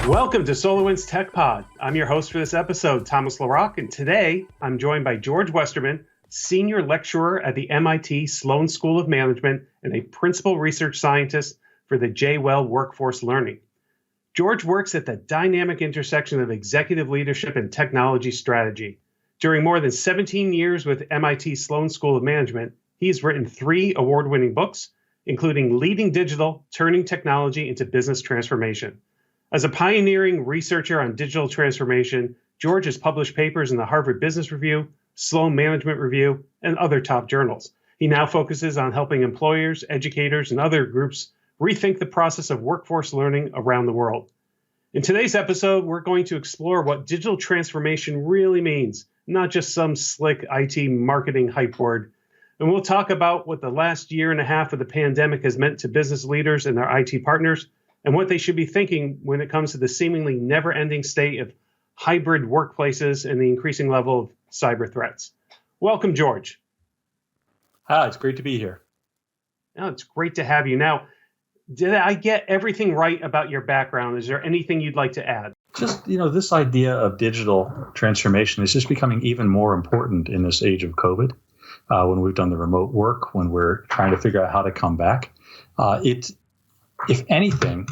Welcome to SolarWinds TechPod. I'm your host for this episode, Thomas LaRock, and today I'm joined by George Westerman, Senior Lecturer at the MIT Sloan School of Management and a Principal Research Scientist for the J-WEL Workforce Learning. George works at the dynamic intersection of executive leadership and technology strategy. During more than 17 years with MIT Sloan School of Management, he's written 3 award-winning books, including Leading Digital, Turning Technology into Business Transformation. As a pioneering researcher on digital transformation, George has published papers in the Harvard Business Review, Sloan Management Review, and other top journals. He now focuses on helping employers, educators, and other groups rethink the process of workforce learning around the world. In today's episode, we're going to explore what digital transformation really means, not just some slick IT marketing hype word. And we'll talk about what the last year and a half of the pandemic has meant to business leaders and their IT partners, and what they should be thinking when it comes to the seemingly never-ending state of hybrid workplaces and the increasing level of cyber threats. Welcome, George. Hi, it's great to be here. Oh, it's great to have you. Now, did I get everything right about your background? Is there anything you'd like to add? Just, this idea of digital transformation is just becoming even more important in this age of COVID, when we've done the remote work, when we're trying to figure out how to come back. If anything,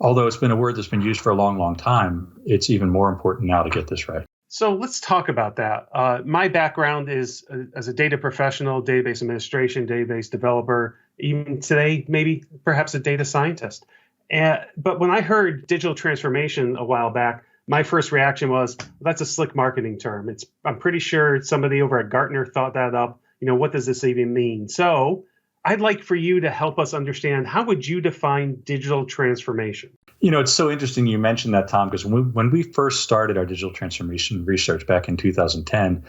although it's been a word that's been used for a long, long time, it's even more important now to get this right. So let's talk about that. My background is as a data professional, database administration, database developer, even today, maybe perhaps a data scientist. But when I heard digital transformation a while back, my first reaction was, that's a slick marketing term. I'm pretty sure somebody over at Gartner thought that up. What does this even mean? So I'd like for you to help us understand, how would you define digital transformation? It's so interesting you mentioned that, Tom, because when we first started our digital transformation research back in 2010,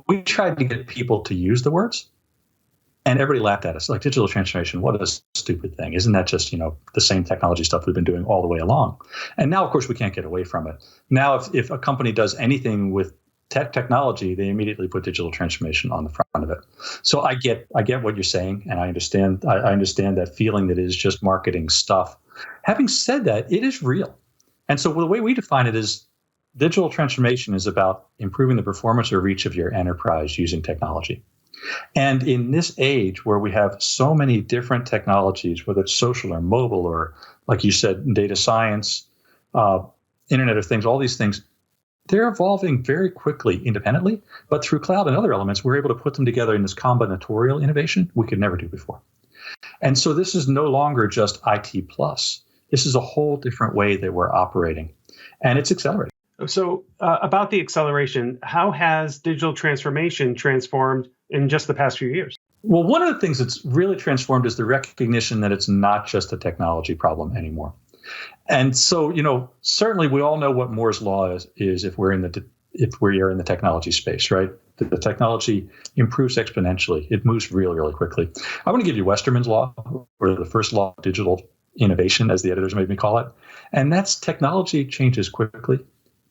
we tried to get people to use the words, and everybody laughed at us. Like, digital transformation, what a stupid thing. Isn't that just, the same technology stuff we've been doing all the way along? And now, of course, we can't get away from it. Now, if a company does anything with technology, they immediately put digital transformation on the front of it. So I get what you're saying, and I understand that feeling that it is just marketing stuff. Having said that, it is real. And so the way we define it is digital transformation is about improving the performance or reach of your enterprise using technology. And in this age where we have so many different technologies, whether it's social or mobile or, like you said, data science, Internet of Things, all these things, they're evolving very quickly independently, but through cloud and other elements, we're able to put them together in this combinatorial innovation we could never do before. And so this is no longer just IT plus. This is a whole different way that we're operating, and it's accelerating. So about the acceleration, how has digital transformation transformed in just the past few years? Well, one of the things that's really transformed is the recognition that it's not just a technology problem anymore. And so, certainly we all know what Moore's law is if we are in the technology space, right? The technology improves exponentially. It moves really, really quickly. I want to give you Westerman's law, or the first law of digital innovation, as the editors made me call it. And that's technology changes quickly,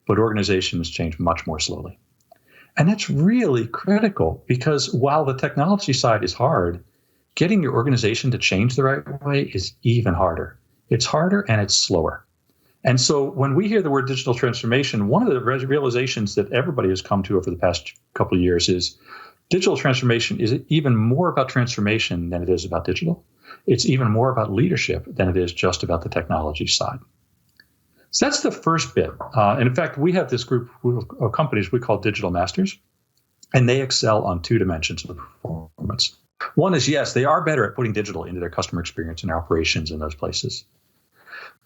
but organizations change much more slowly. And that's really critical, because while the technology side is hard, getting your organization to change the right way is even harder. It's harder and it's slower. And so when we hear the word digital transformation, one of the realizations that everybody has come to over the past couple of years is digital transformation is even more about transformation than it is about digital. It's even more about leadership than it is just about the technology side. So that's the first bit. And in fact, we have this group of companies we call digital masters, and they excel on 2 dimensions of performance. One is, yes, they are better at putting digital into their customer experience and operations in those places.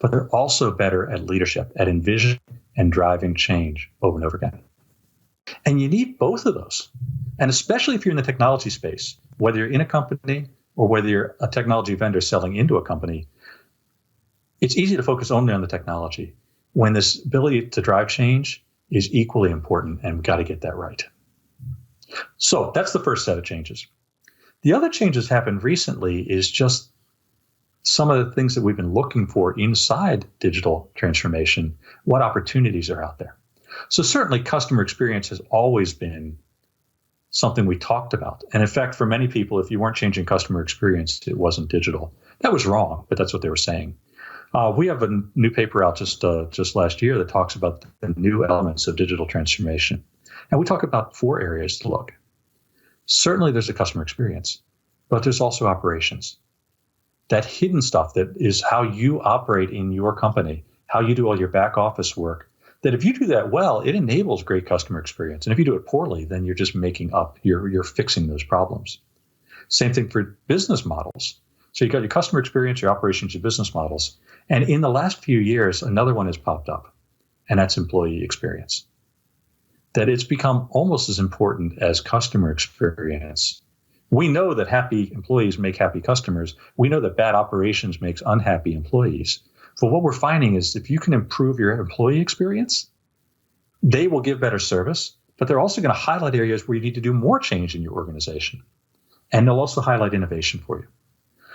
But they're also better at leadership, at envisioning and driving change over and over again. And you need both of those. And especially if you're in the technology space, whether you're in a company or whether you're a technology vendor selling into a company, it's easy to focus only on the technology when this ability to drive change is equally important, and we've got to get that right. So that's the first set of changes. The other changes happened recently is just some of the things that we've been looking for inside digital transformation, what opportunities are out there. So certainly customer experience has always been something we talked about. And in fact, for many people, if you weren't changing customer experience, it wasn't digital. That was wrong, but that's what they were saying. We have a new paper out just last year that talks about the new elements of digital transformation. And we talk about 4 areas to look. Certainly there's a customer experience, but there's also operations. That hidden stuff that is how you operate in your company, how you do all your back office work, that if you do that well, it enables great customer experience. And if you do it poorly, then you're just making up, you're fixing those problems. Same thing for business models. So you got your customer experience, your operations, your business models. And in the last few years, another one has popped up, and that's employee experience. That it's become almost as important as customer experience. We know that happy employees make happy customers. We know that bad operations makes unhappy employees. But what we're finding is if you can improve your employee experience, they will give better service, but they're also going to highlight areas where you need to do more change in your organization. And they'll also highlight innovation for you.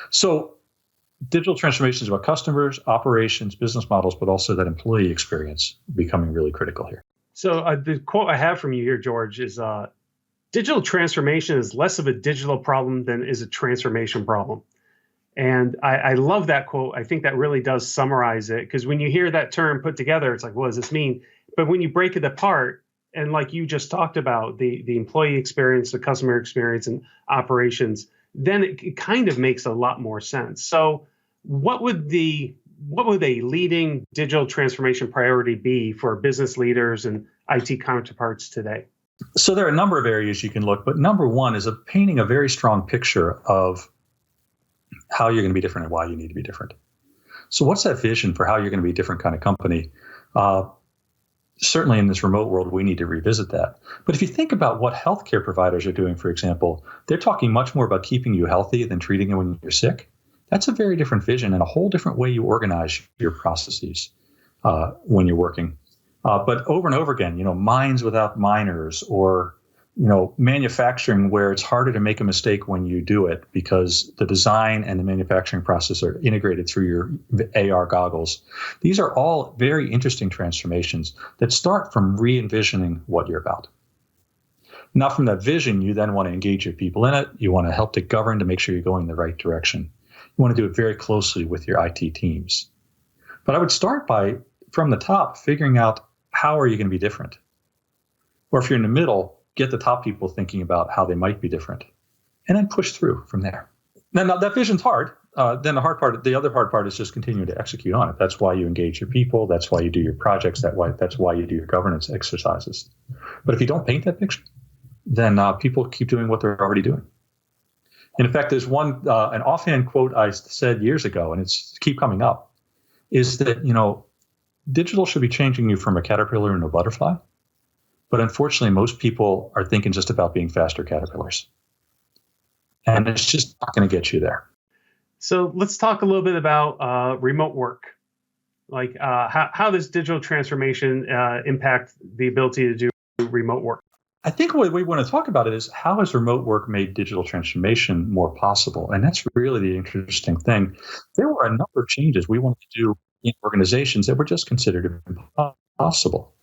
So digital transformation is about customers, operations, business models, but also that employee experience becoming really critical here. So the quote I have from you here, George, is digital transformation is less of a digital problem than is a transformation problem. And I love that quote. I think that really does summarize it, because when you hear that term put together, it's like, what does this mean? But when you break it apart, and like you just talked about, the employee experience, the customer experience, and operations, then it kind of makes a lot more sense. So what would a leading digital transformation priority be for business leaders and IT counterparts today? So there are a number of areas you can look, but number one is painting a very strong picture of how you're going to be different and why you need to be different. So what's that vision for how you're going to be a different kind of company? Certainly in this remote world, we need to revisit that. But if you think about what healthcare providers are doing, for example, they're talking much more about keeping you healthy than treating you when you're sick. That's a very different vision and a whole different way you organize your processes when you're working. But over and over again, mines without miners, or manufacturing where it's harder to make a mistake when you do it because the design and the manufacturing process are integrated through your AR goggles. These are all very interesting transformations that start from re-envisioning what you're about. Now, from that vision, you then want to engage your people in it. You want to help to govern to make sure you're going in the right direction. You want to do it very closely with your IT teams. But I would start by, from the top, figuring out how are you going to be different? Or if you're in the middle, get the top people thinking about how they might be different, and then push through from there. Now that vision's hard. Then the other hard part is just continuing to execute on it. That's why you engage your people. That's why you do your projects. That's why you do your governance exercises. But if you don't paint that picture, then people keep doing what they're already doing. And in fact, there's an offhand quote I said years ago, and it's keep coming up, is that, digital should be changing you from a caterpillar into a butterfly. But unfortunately, most people are thinking just about being faster caterpillars. And it's just not going to get you there. So let's talk a little bit about remote work. Like how does digital transformation impact the ability to do remote work? I think what we want to talk about is how has remote work made digital transformation more possible? And that's really the interesting thing. There were a number of changes we wanted to do in organizations that were just considered impossible.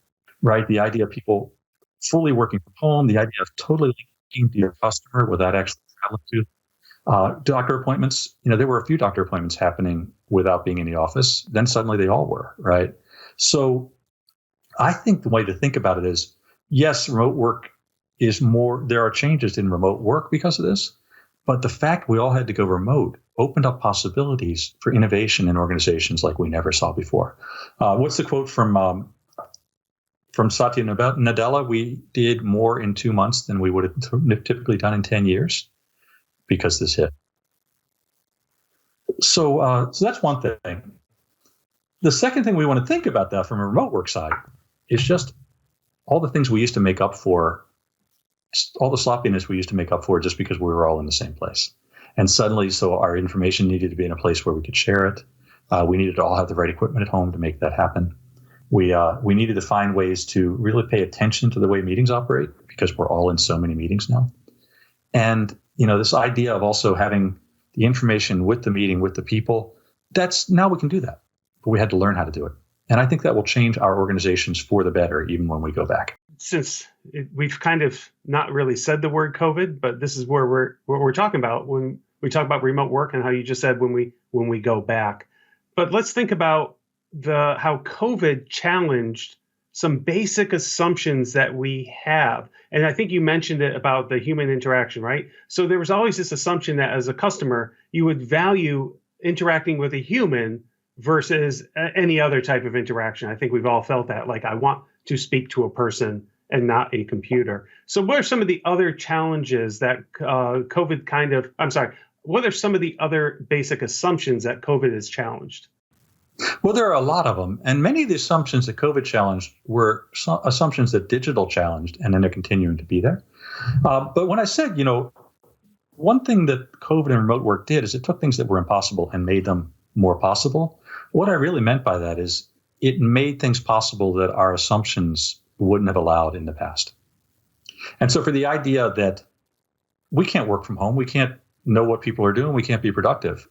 Right? The idea of people fully working from home, the idea of totally linking to your customer without actually traveling to doctor appointments. There were a few doctor appointments happening without being in the office. Then suddenly they all were, right? So I think the way to think about it is, yes, remote work is more, there are changes in remote work because of this, but the fact we all had to go remote opened up possibilities for innovation in organizations like we never saw before. What's the quote from Satya Nadella? We did more in 2 months than we would have typically done in 10 years because this hit. So that's one thing. The second thing we want to think about that from a remote work side is just all the things we used to make up for, all the sloppiness we used to make up for just because we were all in the same place. And suddenly, so our information needed to be in a place where we could share it. We needed to all have the right equipment at home to make that happen. We needed to find ways to really pay attention to the way meetings operate because we're all in so many meetings now. And, this idea of also having the information with the meeting, with the people, now we can do that. But we had to learn how to do it. And I think that will change our organizations for the better, even when we go back. Since we've kind of not really said the word COVID, but this is where we're talking about when we talk about remote work and how you just said when we go back. But let's think about how COVID challenged some basic assumptions that we have. And I think you mentioned it about the human interaction, right? So there was always this assumption that as a customer, you would value interacting with a human versus any other type of interaction. I think we've all felt that, like, I want to speak to a person and not a computer. So what are some of the other challenges that what are some of the other basic assumptions that COVID has challenged? Well, there are a lot of them. And many of the assumptions that COVID challenged were assumptions that digital challenged, and then they're continuing to be there. But when I said, one thing that COVID and remote work did is it took things that were impossible and made them more possible. What I really meant by that is it made things possible that our assumptions wouldn't have allowed in the past. And so for the idea that we can't work from home, we can't know what people are doing, we can't be productive,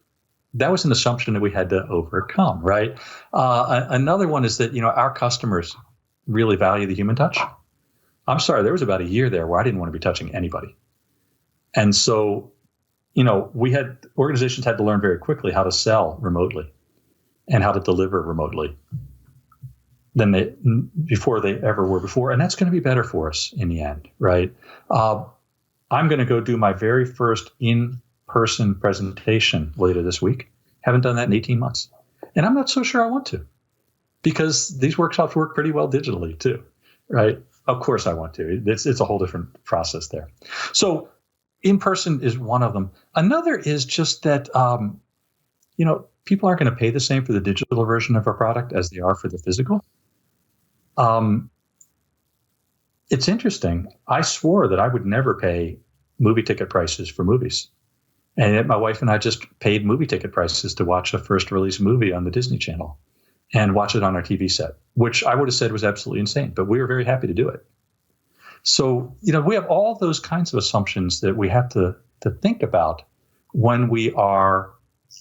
that was an assumption that we had to overcome, right? Another one is that, our customers really value the human touch. I'm sorry, there was about a year there where I didn't want to be touching anybody. And so, organizations had to learn very quickly how to sell remotely and how to deliver remotely before they ever were before. And that's going to be better for us in the end, right? I'm going to go do my very first in-person presentation later this week. Haven't done that in 18 months. And I'm not so sure I want to, because these workshops work pretty well digitally too, right? Of course I want to. It's a whole different process there. So in-person is one of them. Another is just that, people aren't going to pay the same for the digital version of our product as they are for the physical. It's interesting. I swore that I would never pay movie ticket prices for movies. And yet my wife and I just paid movie ticket prices to watch a first release movie on the Disney Channel and watch it on our TV set, which I would have said was absolutely insane, but we were very happy to do it. So, we have all those kinds of assumptions that we have to think about when we are,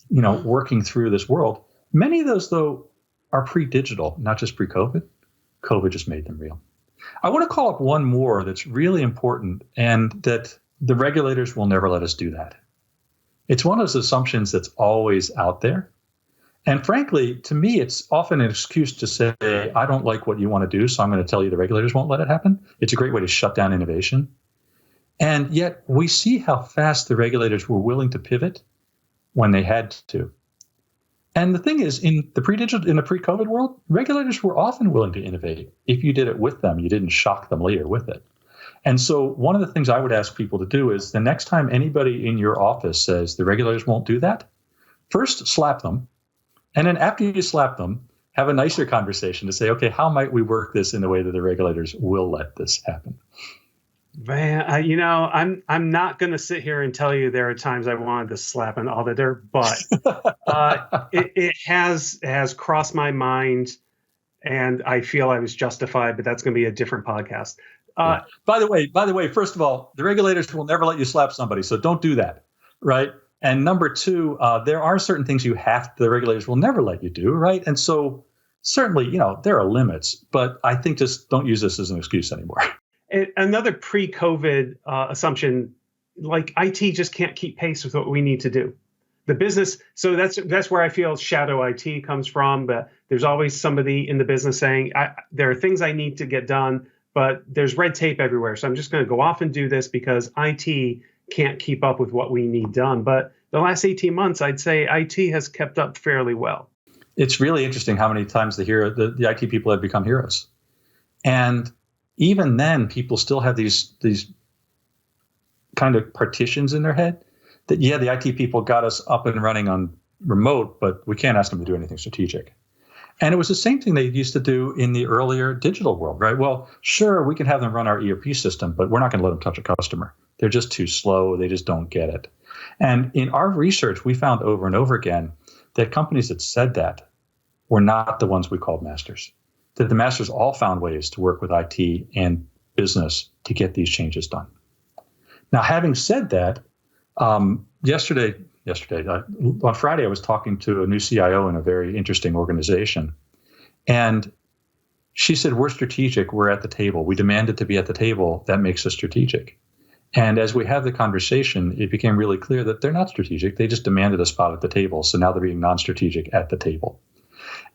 working through this world. Many of those, though, are pre-digital, not just pre-COVID. COVID just made them real. I want to call up one more that's really important, and that the regulators will never let us do that. It's one of those assumptions that's always out there. And frankly, to me, it's often an excuse to say, I don't like what you want to do, so I'm going to tell you the regulators won't let it happen. It's a great way to shut down innovation. And yet we see how fast the regulators were willing to pivot when they had to. And the thing is, in the pre-COVID world, regulators were often willing to innovate. If you did it with them, you didn't shock them later with it. And so one of the things I would ask people to do is the next time anybody in your office says the regulators won't do that, first slap them. And then after you slap them, have a nicer conversation to say, okay, how might we work this in a way that the regulators will let this happen? Man, I'm not going to sit here and tell you there are times I wanted to slap an auditor, but it has crossed my mind, and I feel I was justified, but that's going to be a different podcast. By the way, first of all, the regulators will never let you slap somebody, so don't do that, right? And number two, there are certain things the regulators will never let you do, right? And so certainly, there are limits, but I think just don't use this as an excuse anymore. Another pre-COVID assumption, like IT just can't keep pace with what we need to do. The business, so that's where I feel shadow IT comes from. But there's always somebody in the business saying, there are things I need to get done, but there's red tape everywhere. So I'm just going to go off and do this because IT can't keep up with what we need done. But the last 18 months, I'd say IT has kept up fairly well. It's really interesting how many times the IT people have become heroes. And even then, people still have these kind of partitions in their head that, the IT people got us up and running on remote, but we can't ask them to do anything strategic. And it was the same thing they used to do in the earlier digital world, right? Well, sure, we can have them run our ERP system, but we're not going to let them touch a customer. They're just too slow. They just don't get it. And in our research, we found over and over again that companies that said that were not the ones we called masters. That the masters all found ways to work with IT and business to get these changes done. Now, having said that, yesterday, on Friday, I was talking to a new CIO in a very interesting organization. And she said, we're strategic. We're at the table. We demanded to be at the table. That makes us strategic. And as we have the conversation, it became really clear that they're not strategic. They just demanded a spot at the table. So now they're being non-strategic at the table.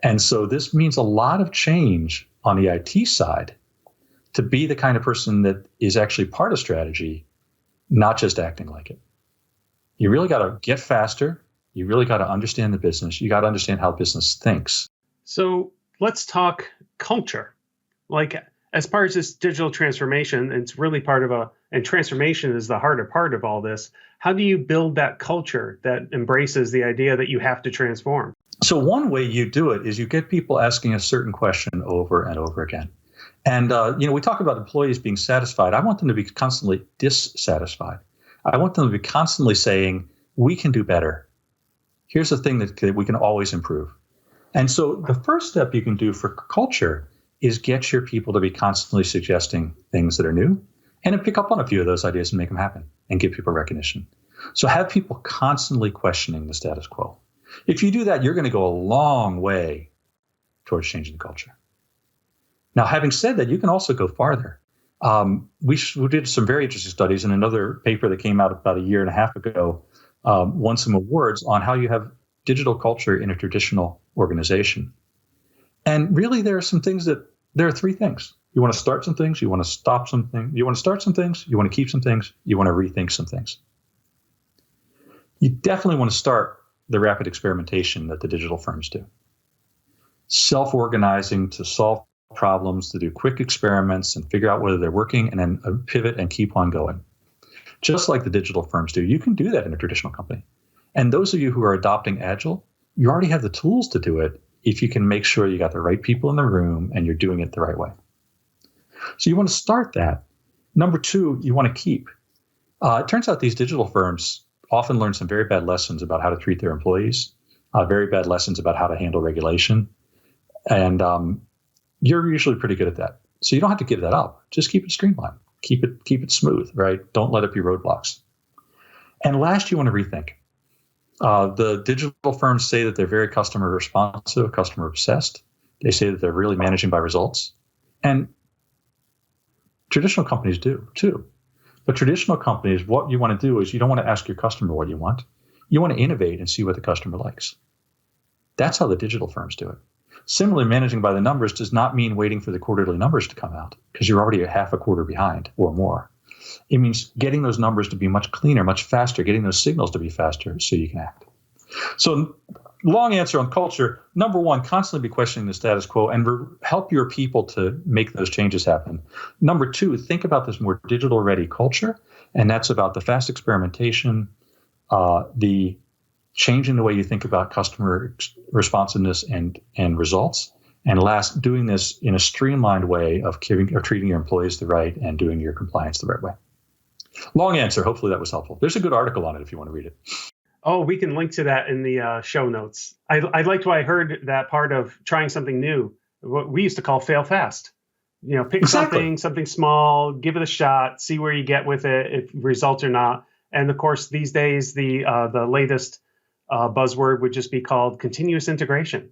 And so this means a lot of change on the IT side to be the kind of person that is actually part of strategy, not just acting like it. You really got to get faster. You really got to understand the business. You got to understand how business thinks. So let's talk culture. Like, as part of this digital transformation, it's really and transformation is the harder part of all this. How do you build that culture that embraces the idea that you have to transform? So one way you do it is you get people asking a certain question over and over again. And, we talk about employees being satisfied. I want them to be constantly dissatisfied. I want them to be constantly saying, we can do better. Here's the thing that we can always improve. And so the first step you can do for culture is get your people to be constantly suggesting things that are new and then pick up on a few of those ideas and make them happen and give people recognition. So have people constantly questioning the status quo. If you do that, you're going to go a long way towards changing the culture. Now, having said that, you can also go farther. We did some very interesting studies in another paper that came out about a year and a half ago, won some awards on how you have digital culture in a traditional organization. And really, there are three things. You want to start some things, you want to stop something, you want to start some things, you want to keep some things, you want to rethink some things. You definitely want to start the rapid experimentation that the digital firms do. Self-organizing to solve problems, to do quick experiments and figure out whether they're working and then pivot and keep on going. Just like the digital firms do. You can do that in a traditional company. And those of you who are adopting Agile, you already have the tools to do it if you can make sure you got the right people in the room and you're doing it the right way. So you want to start that. Number two, you want to keep. It turns out these digital firms often learn some very bad lessons about how to treat their employees, very bad lessons about how to handle regulation. And you're usually pretty good at that. So you don't have to give that up. Just keep it streamlined. Keep it smooth, right? Don't let it be roadblocks. And last, you want to rethink. The digital firms say that they're very customer responsive, customer obsessed. They say that they're really managing by results. And traditional companies do too. But traditional companies, what you want to do is you don't want to ask your customer what you want. You want to innovate and see what the customer likes. That's how the digital firms do it. Similarly, managing by the numbers does not mean waiting for the quarterly numbers to come out because you're already a half a quarter behind or more. It means getting those numbers to be much cleaner, much faster, getting those signals to be faster so you can act. So long answer on culture. Number one, constantly be questioning the status quo and help your people to make those changes happen. Number two, think about this more digital ready culture. And that's about the fast experimentation, the changing the way you think about customer responsiveness and results. And last, doing this in a streamlined way of treating your employees the right and doing your compliance the right way. Long answer. Hopefully that was helpful. There's a good article on it if you want to read it. Oh, we can link to that in the show notes. I liked what I heard that part of trying something new, what we used to call fail fast. Pick Exactly. something small, give it a shot, see where you get with it, if results or not. And of course, these days, the latest buzzword would just be called continuous integration.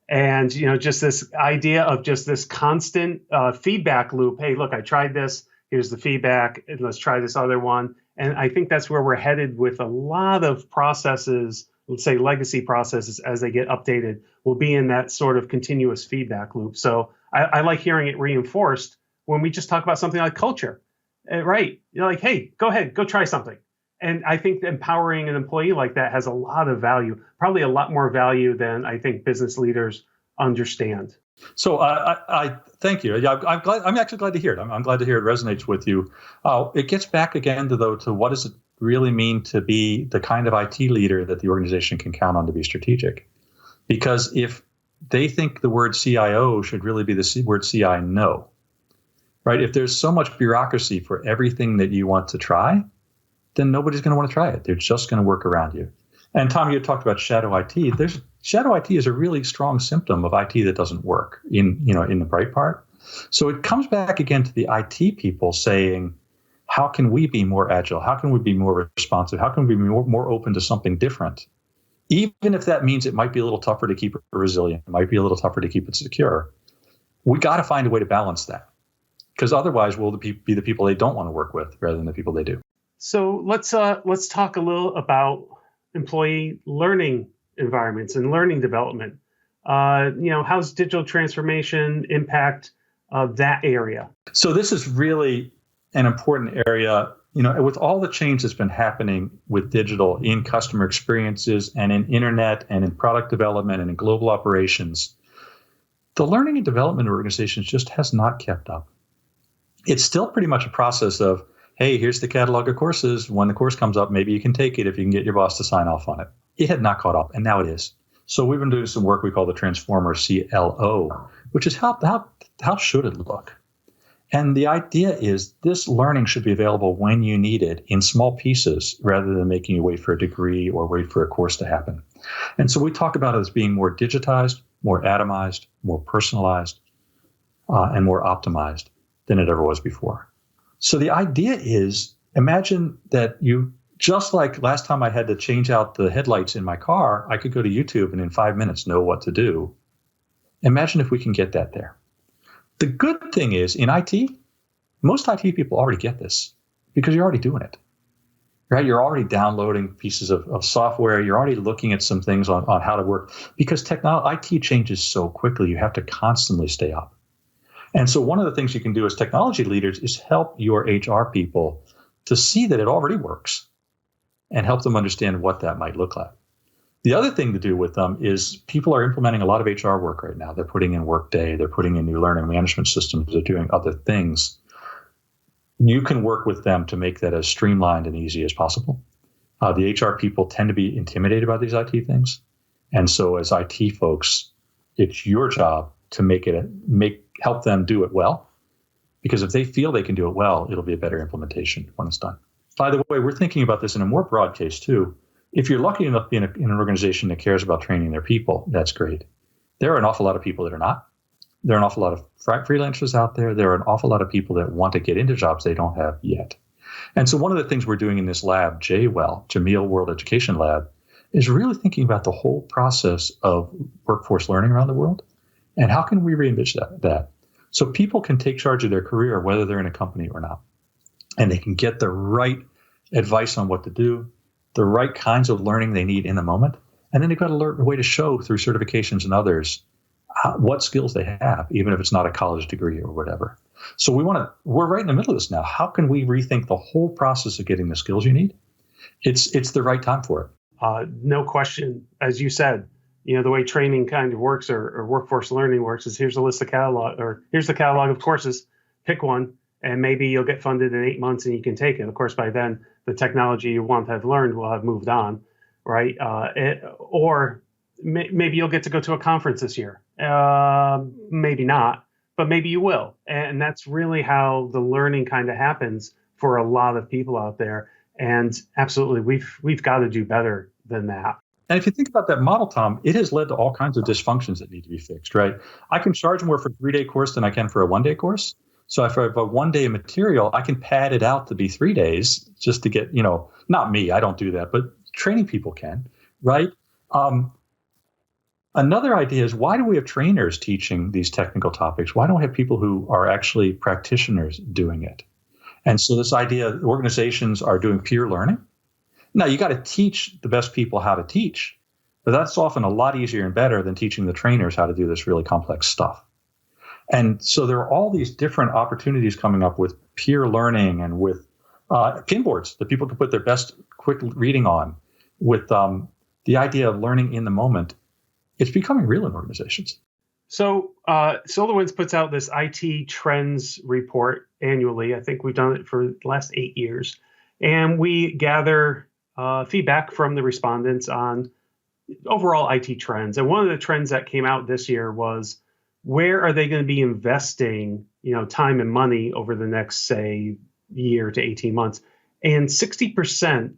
And, just this idea of just this constant feedback loop. Hey, look, I tried this. Here's the feedback. And let's try this other one. And I think that's where we're headed with a lot of processes, let's say legacy processes, as they get updated, will be in that sort of continuous feedback loop. So I like hearing it reinforced when we just talk about something like culture, right? You're like, hey, go ahead, go try something. And I think empowering an employee like that has a lot of value, probably a lot more value than I think business leaders understand. So I thank you. I'm actually glad to hear it. I'm glad to hear it resonates with you. It gets back again to what does it really mean to be the kind of IT leader that the organization can count on to be strategic? Because if they think the word CIO should really be the word CI no, right? If there's so much bureaucracy for everything that you want to try, then nobody's going to want to try it. They're just going to work around you. And Tom, you talked about shadow IT. Shadow IT is a really strong symptom of IT that doesn't work in the bright part. So it comes back again to the IT people saying, how can we be more agile? How can we be more responsive? How can we be more open to something different? Even if that means it might be a little tougher to keep it resilient, it might be a little tougher to keep it secure. We got to find a way to balance that, because otherwise we'll be the people they don't want to work with rather than the people they do. So let's talk a little about employee learning environments and learning development. How's digital transformation impact that area? So this is really an important area. With all the change that's been happening with digital in customer experiences and in internet and in product development and in global operations, the learning and development organizations just has not kept up. It's still pretty much a process of, hey, here's the catalog of courses. When the course comes up, maybe you can take it if you can get your boss to sign off on it. It had not caught up, and now it is. So we've been doing some work we call the Transformer CLO, which is how should it look? And the idea is this learning should be available when you need it in small pieces rather than making you wait for a degree or wait for a course to happen. And so we talk about it as being more digitized, more atomized, more personalized, and more optimized than it ever was before. So the idea is, imagine that just like last time I had to change out the headlights in my car, I could go to YouTube and in 5 minutes know what to do. Imagine if we can get that there. The good thing is in IT, most IT people already get this because you're already doing it, right? You're already downloading pieces of software. You're already looking at some things on how to work because IT changes so quickly. You have to constantly stay up. And so one of the things you can do as technology leaders is help your HR people to see that it already works and help them understand what that might look like. The other thing to do with them is people are implementing a lot of HR work right now. They're putting in Workday, they're putting in new learning management systems, they're doing other things. You can work with them to make that as streamlined and easy as possible. The HR people tend to be intimidated by these IT things. And so as IT folks, it's your job to help them do it well. Because if they feel they can do it well, it'll be a better implementation when it's done. By the way, we're thinking about this in a more broad case too. If you're lucky enough to be in an organization that cares about training their people, that's great. There are an awful lot of people that are not. There are an awful lot of freelancers out there. There are an awful lot of people that want to get into jobs they don't have yet. And so one of the things we're doing in this lab, J-WEL World Education Lab, is really thinking about the whole process of workforce learning around the world. And how can we re-envision that? So people can take charge of their career, whether they're in a company or not. And they can get the right advice on what to do, the right kinds of learning they need in the moment. And then they've got to learn a way to show through certifications and others what skills they have, even if it's not a college degree or whatever. So we're right in the middle of this now. How can we rethink the whole process of getting the skills you need? It's the right time for it. No question. As you said, the way training kind of works or workforce learning works is here's the catalog of courses, pick one, and maybe you'll get funded in 8 months and you can take it. Of course, by then, the technology you want to have learned will have moved on, right? Or maybe you'll get to go to a conference this year. Maybe not, but maybe you will. And that's really how the learning kind of happens for a lot of people out there. And absolutely, we've got to do better than that. And if you think about that model, Tom, it has led to all kinds of dysfunctions that need to be fixed, right? I can charge more for a 3-day course than I can for a 1-day course. So if I have a 1-day material, I can pad it out to be 3 days just to get, not me, I don't do that, but training people can, right? Another idea is, why do we have trainers teaching these technical topics? Why don't we have people who are actually practitioners doing it? And so this idea, organizations are doing peer learning. Now, you got to teach the best people how to teach, but that's often a lot easier and better than teaching the trainers how to do this really complex stuff. And so there are all these different opportunities coming up with peer learning and with pinboards that people can put their best quick reading on, with the idea of learning in the moment. It's becoming real in organizations. So SolarWinds puts out this IT trends report annually. I think we've done it for the last 8 years. And we gather feedback from the respondents on overall IT trends. And one of the trends that came out this year was, where are they going to be investing, time and money over the next, say, year to 18 months? And 60%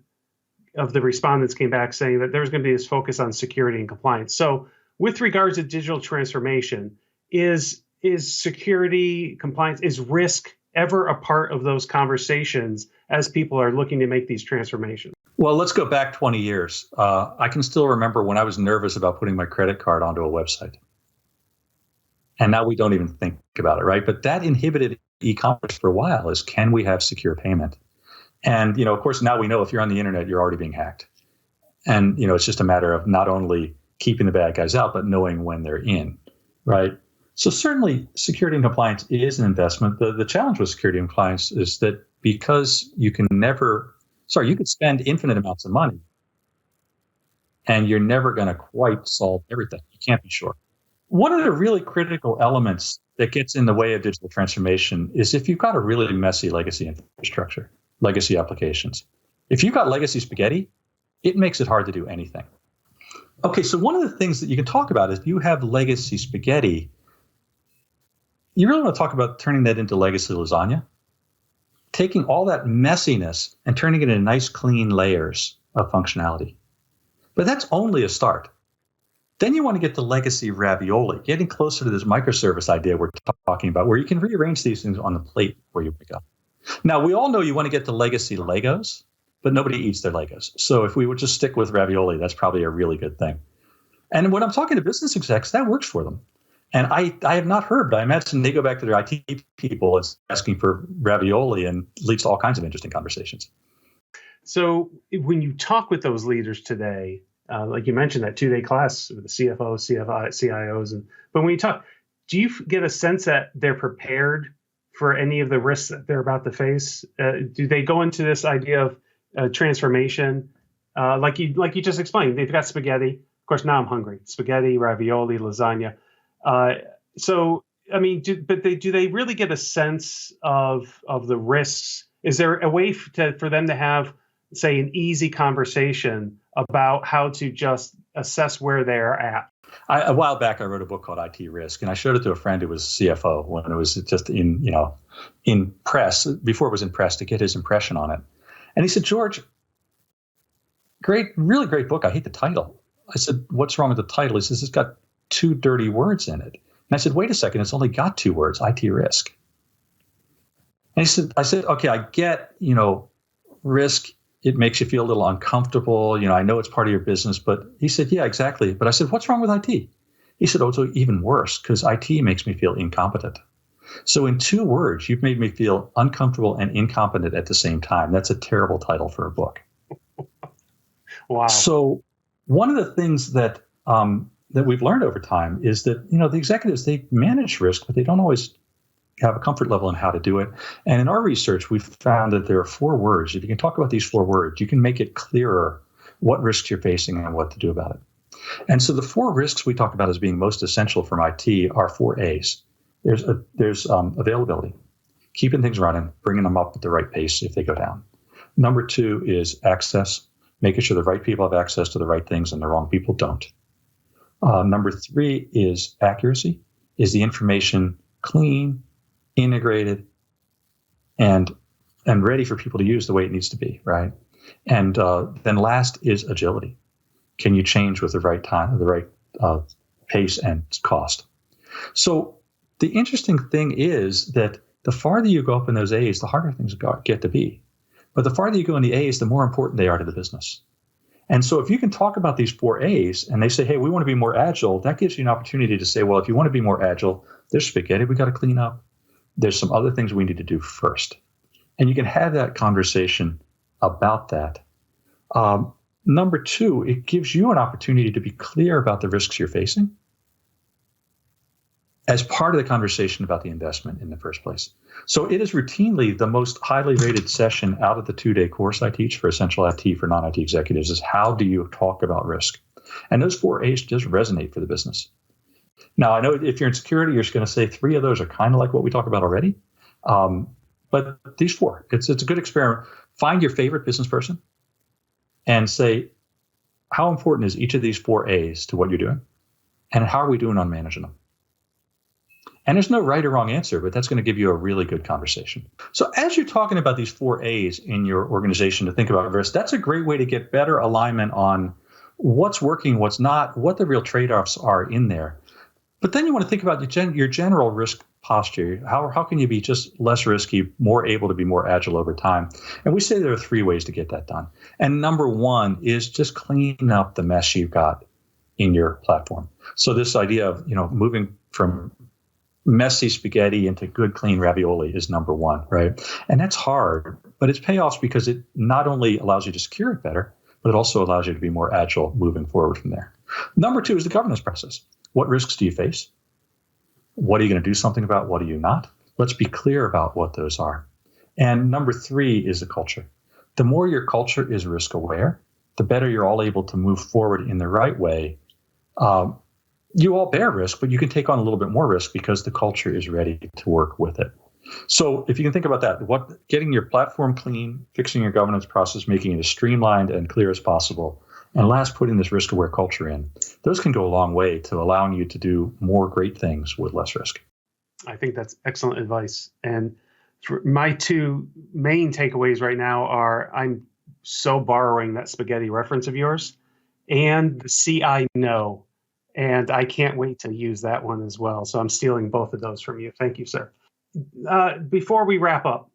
of the respondents came back saying that there's going to be this focus on security and compliance. So with regards to digital transformation, is security, compliance, is risk ever a part of those conversations as people are looking to make these transformations? Well, let's go back 20 years. I can still remember when I was nervous about putting my credit card onto a website. And now we don't even think about it, right? But that inhibited e-commerce for a while, is, can we have secure payment? And, of course, now we know if you're on the internet, you're already being hacked. And, it's just a matter of not only keeping the bad guys out, but knowing when they're in, right? So certainly security and compliance is an investment. The challenge with security and compliance is that because you could spend infinite amounts of money and you're never going to quite solve everything. You can't be sure. One of the really critical elements that gets in the way of digital transformation is if you've got a really messy legacy infrastructure, legacy applications. If you've got legacy spaghetti, it makes it hard to do anything. Okay, so one of the things that you can talk about is if you have legacy spaghetti, you really want to talk about turning that into legacy lasagna, taking all that messiness and turning it into nice, clean layers of functionality. But that's only a start. Then you want to get to legacy ravioli, getting closer to this microservice idea we're talking about, where you can rearrange these things on the plate where you pick up. Now, we all know you want to get to legacy Legos, but nobody eats their Legos. So if we would just stick with ravioli, that's probably a really good thing. And when I'm talking to business execs, that works for them. And I have not heard, but I imagine they go back to their IT people and asking for ravioli and leads to all kinds of interesting conversations. So when you talk with those leaders today, like you mentioned, that 2-day class with the CFOs, CIOs, but when you talk, do you get a sense that they're prepared for any of the risks that they're about to face? Do they go into this idea of transformation, like you just explained? They've got spaghetti. Of course, now I'm hungry. Spaghetti, ravioli, lasagna. So, I mean, do they really get a sense of the risks? Is there a way for them to have, say, an easy conversation about how to just assess where they're at? A while back, I wrote a book called IT Risk, and I showed it to a friend who was CFO when it was just in press, before it was in press, to get his impression on it. And he said, "George, really great book. I hate the title." I said, "What's wrong with the title?" He says, "It's got 2 dirty words in it." And I said, "Wait a second, it's only got 2 words, IT risk." And I said, "Okay, I get, risk. It makes you feel a little uncomfortable. I know it's part of your business," but he said, "Yeah, exactly." But I said, "What's wrong with IT?" He said, "Oh, it's even worse because IT makes me feel incompetent." So in 2 words, you've made me feel uncomfortable and incompetent at the same time. That's a terrible title for a book. Wow. So one of the things that we've learned over time is that, the executives, they manage risk, but they don't always have a comfort level in how to do it. And in our research, we've found that there are 4 words. If you can talk about these 4 words, you can make it clearer what risks you're facing and what to do about it. And so the 4 risks we talk about as being most essential from IT are 4 A's. There's availability, keeping things running, bringing them up at the right pace if they go down. Number 2 is access, making sure the right people have access to the right things and the wrong people don't. Number 3 is accuracy. Is the information clean, integrated, and ready for people to use the way it needs to be, right? And then last is agility. Can you change with the right time, the right pace and cost? So the interesting thing is that the farther you go up in those A's, the harder things get to be. But the farther you go in the A's, the more important they are to the business. And so if you can talk about these 4 A's and they say, "Hey, we want to be more agile," that gives you an opportunity to say, well, if you want to be more agile, there's spaghetti we got to clean up. There's some other things we need to do first. And you can have that conversation about that. Number 2, it gives you an opportunity to be clear about the risks you're facing as part of the conversation about the investment in the first place. So it is routinely the most highly rated session out of the 2-day course I teach for Essential IT for non-IT executives is how do you talk about risk? And those 4 A's just resonate for the business. Now, I know if you're in security, you're just going to say 3 of those are kind of like what we talk about already. But these 4, it's a good experiment. Find your favorite business person and say, how important is each of these 4 A's to what you're doing? And how are we doing on managing them? And there's no right or wrong answer, but that's going to give you a really good conversation. So as you're talking about these 4 A's in your organization to think about risk, that's a great way to get better alignment on what's working, what's not, what the real trade-offs are in there. But then you want to think about your general risk posture. How can you be just less risky, more able to be more agile over time? And we say there are 3 ways to get that done. And number 1 is just clean up the mess you've got in your platform. So this idea of moving from messy spaghetti into good, clean ravioli is number one, right? And that's hard, but it's payoffs because it not only allows you to secure it better, but it also allows you to be more agile moving forward from there. Number two is the governance process. What risks do you face? What are you going to do something about? What are you not? Let's be clear about what those are. And number three is the culture. The more your culture is risk aware, the better you're all able to move forward in the right way. You all bear risk, but you can take on a little bit more risk because the culture is ready to work with it. So if you can think about that, getting your platform clean, fixing your governance process, making it as streamlined and clear as possible, and last, putting this risk-aware culture in, those can go a long way to allowing you to do more great things with less risk. I think that's excellent advice. And my two main takeaways right now are I'm so borrowing that spaghetti reference of yours and the CI know. And I can't wait to use that one as well. So I'm stealing both of those from you. Thank you, sir. Before we wrap up,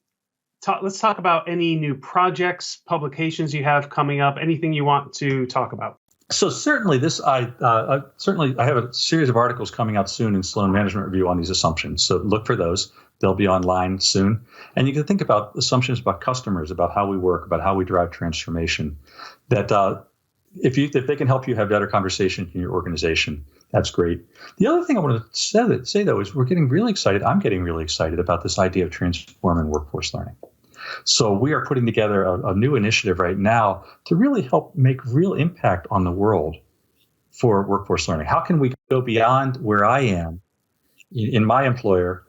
let's talk about any new projects, publications you have coming up, anything you want to talk about. So certainly I have a series of articles coming out soon in Sloan Management Review on these assumptions. So look for those. They'll be online soon. And you can think about assumptions about customers, about how we work, about how we drive transformation, that if they can help you have better conversation in your organization, that's great. The other thing I want to say though, is we're getting really excited. I'm getting really excited about this idea of transforming workforce learning. So we are putting together a new initiative right now to really help make real impact on the world for workforce learning. How can we go beyond where I am in my employer,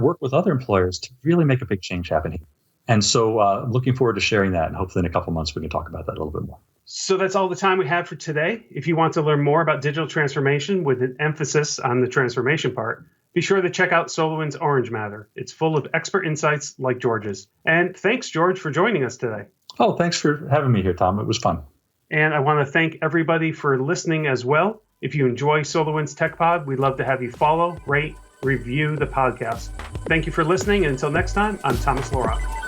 work with other employers to really make a big change happen here? And so looking forward to sharing that, and hopefully in a couple of months we can talk about that a little bit more. So that's all the time we have for today. If you want to learn more about digital transformation with an emphasis on the transformation part, be sure to check out SolarWinds Orange Matter. It's full of expert insights like George's. And thanks, George, for joining us today. Oh, thanks for having me here, Tom. It was fun. And I want to thank everybody for listening as well. If you enjoy SolarWinds TechPod, we'd love to have you follow, rate, review the podcast. Thank you for listening. And until next time, I'm Thomas LaRock.